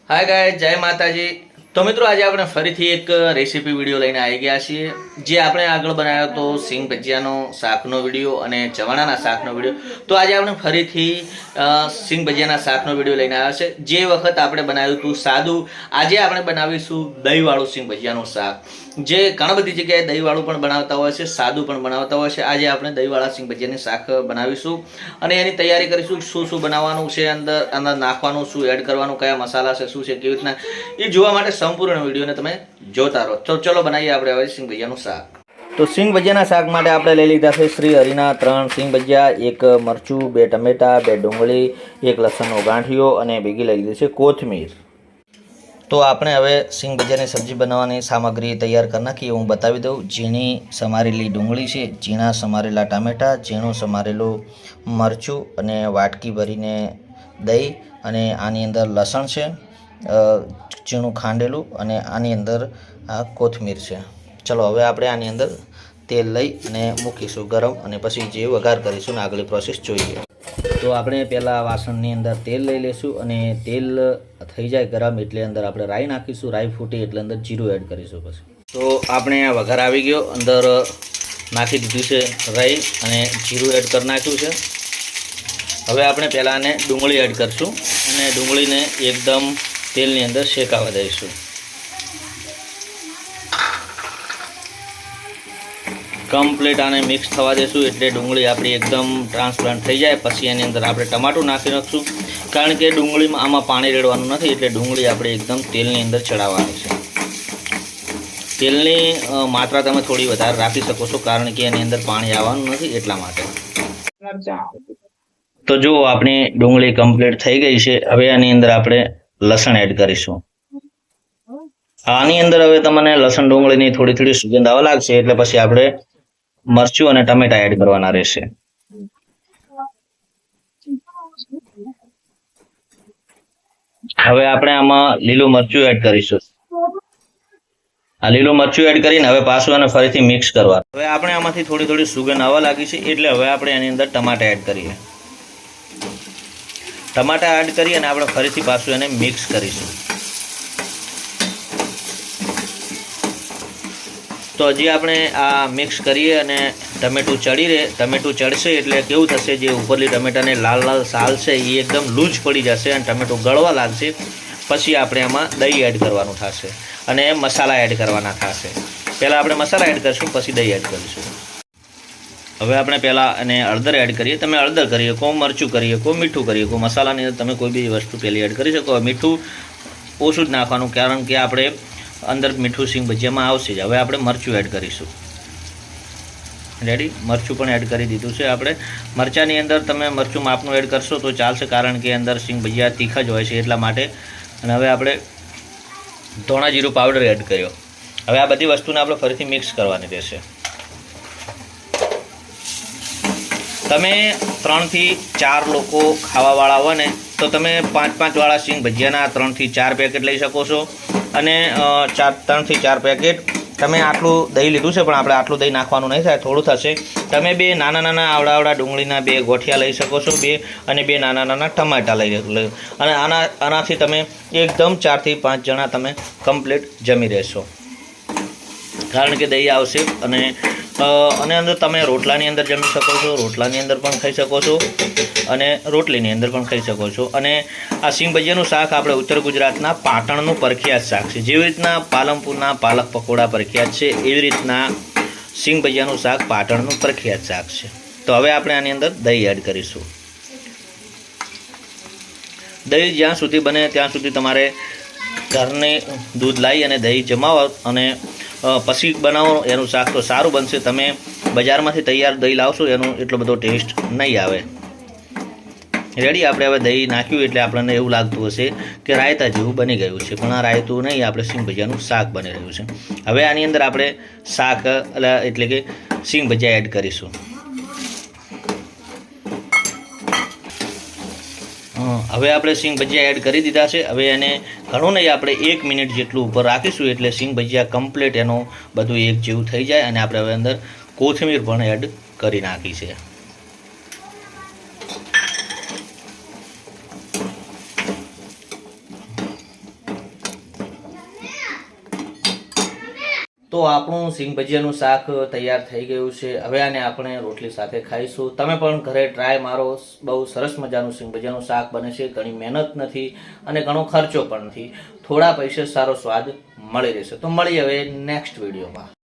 Hi guys, जय माताजी। तो मित्रों, आज આપણે ફરીથી એક રેસીપી વિડીયો લઈને આવી ગયા છીએ। જે આપણે આગળ બનાવ્યો તો સિંગ ભજીયાનો શાકનો વિડીયો અને ચવાણાના શાકનો વિડીયો। તો આજે આપણે ફરીથી સિંગ ભજીયાના શાકનો વિડીયો લઈને આવ્યા છે। જે વખત આપણે બનાવ્યું હતું સાદું, આજે આપણે બનાવીશું દહીંવાળું સિંગ ભજીયાનું શાક। જે ઘણા બધી જગ્યાએ દહીંવાળું પણ બનાવતા હોય છે, સાદું પણ બનાવતા હોય છે। આજે આપણે દહીંવાળા સિંગ ભજીયાની શાક બનાવીશું અને એની તૈયારી કરીશું। શું શું બનાવવાનું છે, અંદર નાખવાનું, શું એડ કરવાનું, કયા મસાલા છે, શું છે, કેવી રીતના, એ જોવા માટે સંપૂર્ણ વિડીયોને તમે જોતા રહો। તો ચલો બનાવીએ આપણે હવે સિંગ ભજીયાનું શાક। તો સિંગ ભજીયાના શાક માટે આપણે લઈ લીધા છે શ્રી હરિના 3 સિંગ ભજીયા, 1 મરચું, 2 ટમેટા, 2 ડુંગળી, 1 લસણનો ગાંઠિયો અને ભેગી લઈ લીધી છે કોથમીર। તો આપણે હવે સિંગ ભજીયાની સબ્જી બનાવવાની સામગ્રી તૈયાર કરી નાખીએ। હું બતાવી દઉં। ઝીણી સમારેલી ડુંગળી છે, ઝીણા સમારેલા ટામેટા, ઝીણું સમારેલું મરચું અને વાટકી ભરીને દહીં, અને આની અંદર લસણ છે ઝીણું ખાંડેલું, અને આની અંદર આ કોથમીર છે। ચલો હવે આપણે આની અંદર તેલ લઈ અને મૂકીશું ગરમ, અને પછી જે વઘાર કરીશું ને આગળની પ્રોસેસ જોઈએ। તો આપણે પહેલાં વાસણની અંદર તેલ લઈ લઈશું, અને તેલ થઈ જાય ગરમ એટલે અંદર આપણે રાઈ નાખીશું। રાઈ ફૂટી એટલે અંદર જીરું એડ કરીશું પછી। તો આપણે આ વઘાર આવી ગયો, અંદર નાખી દીધું છે રાઈ અને જીરું એડ કરી નાખ્યું છે। હવે આપણે પહેલાં આને ડુંગળી એડ કરીશું અને ડુંગળીને એકદમ તેલની અંદર શેકાવા દઈશું। કમ્પ્લીટ આને મિક્સ થવા દઈશું એટલે ડુંગળી આપણી એકદમ ટ્રાન્સપરન્ટ થઈ જાય। પછી એની અંદર આપણે ટમાટું નાખી નાખશું, કારણ કે ડુંગળીમાં આમાં પાણી રેડવાનું નથી, એટલે ડુંગળી આપણે એકદમ તેલની અંદર ચડાવવાની છે। તેલની માત્રા તમે થોડી વધારે રાખી શકો છો, કારણ કે એની અંદર પાણી આવવાનું નથી એટલા માટે। તો જો આપણી ડુંગળી કમ્પ્લીટ થઈ ગઈ છે। હવે આની અંદર આપણે લસણ એડ કરીશું। આની અંદર હવે તમને લસણ ડુંગળીની થોડી થોડી સુગંધ આવવા લાગશે એટલે પછી આપણે મરચું અને ટમેટા એડ કરવાના રહેશે। હવે આપણે આમાં લીલું મરચું એડ કરીશું। આ લીલું મરચું એડ કરીને હવે પાછું અને ફરીથી મિક્સ કરવા। હવે આપણે આમાંથી થોડી થોડી સુગંધ આવવા લાગી છે એટલે હવે આપણે એની અંદર ટમાટા એડ કરીએ। ટમાટા એડ કરી અને આપણે ફરીથી પાછું એને મિક્સ કરીશું। તો હજી આપણે આ મિક્સ કરીએ અને ટમેટું ટમેટું ચડશે એટલે કેવું થશે, જે ઉપરલી ટમેટાને લાલ લાલ સાલ છે એ એકદમ લૂઝ પડી જશે અને ટમેટું ગળવા લાગશે। પછી આપણે એમાં દહીં એડ કરવાનું થશે અને મસાલા એડ કરવાના થશે। પહેલાં આપણે મસાલા એડ કરીશું, પછી દહીં એડ કરીશું। હવે આપણે પહેલાં અને હળદર એડ કરીએ। તમે હળદર કરીએ, કો મરચું કરીએ, કો મીઠું કરીએ, કો મસાલાની અંદર તમે કોઈ બી વસ્તુ પહેલી એડ કરી શકો। મીઠું ઓછું જ નાખવાનું, કારણ કે આપણે અંદર મીઠું સિંગ ભજીયામાં આવશે જ। હવે આપણે મરચું એડ કરીશું। રેડી, મરચું પણ એડ કરી દીધું છે આપણે। મરચાંની અંદર તમે મરચું માપનું એડ કરશો તો ચાલશે, કારણ કે અંદર સિંગ ભજીયા તીખા જ હોય છે એટલા માટે। અને હવે આપણે ધોણા જીરું પાવડર એડ કર્યો। હવે આ બધી વસ્તુને આપણે ફરીથી મિક્સ કરવાની રહેશે। તમે 3 થી 4 લોકો ખાવાવાળા હોય ને તો તમે 5-5 વાળા સિંગ ભજીયાના 3 થી 4 પેકેટ લઈ શકો છો। અને 3 થી 4 પેકેટ તમે આટલું દહીં લીધું છે, પણ આપણે આટલું દહીં નાખવાનું નહીં થાય, થોડું થશે। તમે 2 નાના નાના આવડા ડુંગળીના 2 ગોઠિયા લઈ શકો છો, 2 અને 2 નાના નાના ટમાટા લઈ અને આનાથી તમે એકદમ 4 થી 5 જણા તમે કમ્પ્લીટ જમી રહેશો, કારણ કે દહીં આવશે। અને અંદર તમે રોટલાની અંદર જમી શકો છો, રોટલાની અંદર પણ ખાઈ શકો છો, અને રોટલીની અંદર પણ ખાઈ શકો છો। અને આ સિંગ ભજીયાનું શાક આપણે ઉત્તર ગુજરાતના પાટણનું પ્રખ્યાત શાક છે। જેવી રીતના પાલનપુરના પાલક પકોડા પ્રખ્યાત છે, એવી રીતના સિંગ ભજીયાનું શાક પાટણનું પ્રખ્યાત શાક છે। તો હવે આપણે આની અંદર દહીં એડ કરીશું। દહીં જ્યાં સુધી બને ત્યાં સુધી તમારે ઘરને દૂધ લાવી અને દહીં જમાવો અને પછી બનાવો એનું શાક, તો સારું બનશે। તમે બજારમાંથી તૈયાર દહીં લાવશો એનું એટલો બધો ટેસ્ટ નહીં આવે। રેડી, આપણે હવે દહીં નાખ્યું એટલે આપણને એવું લાગતું હશે કે રાયતા જેવું બની ગયું છે, પણ આ રાયતું નહીં, આપણે સિંગ ભજીયાનું શાક બની રહ્યું છે। હવે આની અંદર આપણે શાક એટલે કે સિંગ ભજીયા એડ કરીશું। હવે આપણે સિંગ ભજીયા એડ કરી દીધા છે। હવે એને ઘણું નહીં, આપણે 1 મિનિટ જેટલું ઉપર રાખીશું એટલે સિંગ ભજીયા કમ્પ્લીટ એનું બધું એક જેવું થઈ જાય। અને આપણે હવે અંદર કોથમીર પણ એડ કરી નાખી છે। તો આપણું સિંગ ભજીયાનું શાક તૈયાર થઈ ગયું છે. હવે આને આપણે રોટલી સાથે ખાઈશું. તમે પણ ઘરે ટ્રાય મારો. બહુ સરસ મજાનું સિંગ ભજીયાનું શાક બને છે. ઘણી મહેનત નથી અને ઘણો ખર્ચો પણ નથી. થોડા પૈસે સારો સ્વાદ મળી રહેશે. તો મળીએ હવે નેક્સ્ટ વિડીયોમાં.